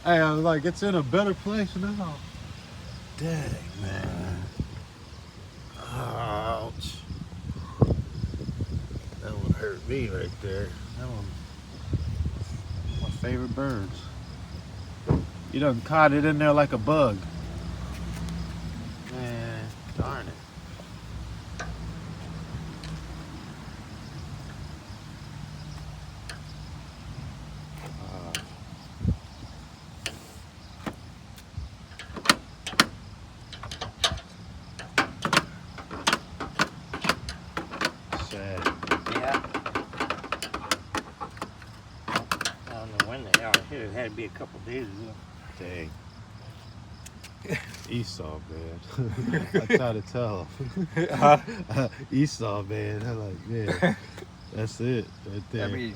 Hey, I was like, it's in a better place now. Dang, man. Ouch. That one hurt me right there. That one, my favorite birds. You done caught it in there like a bug. Man, darn it. Sad. Yeah. I don't know when they are. It had to be a couple days ago. Dang. Esau, man. I try to tell. Esau, man. I'm like, man, that's it right there. I mean,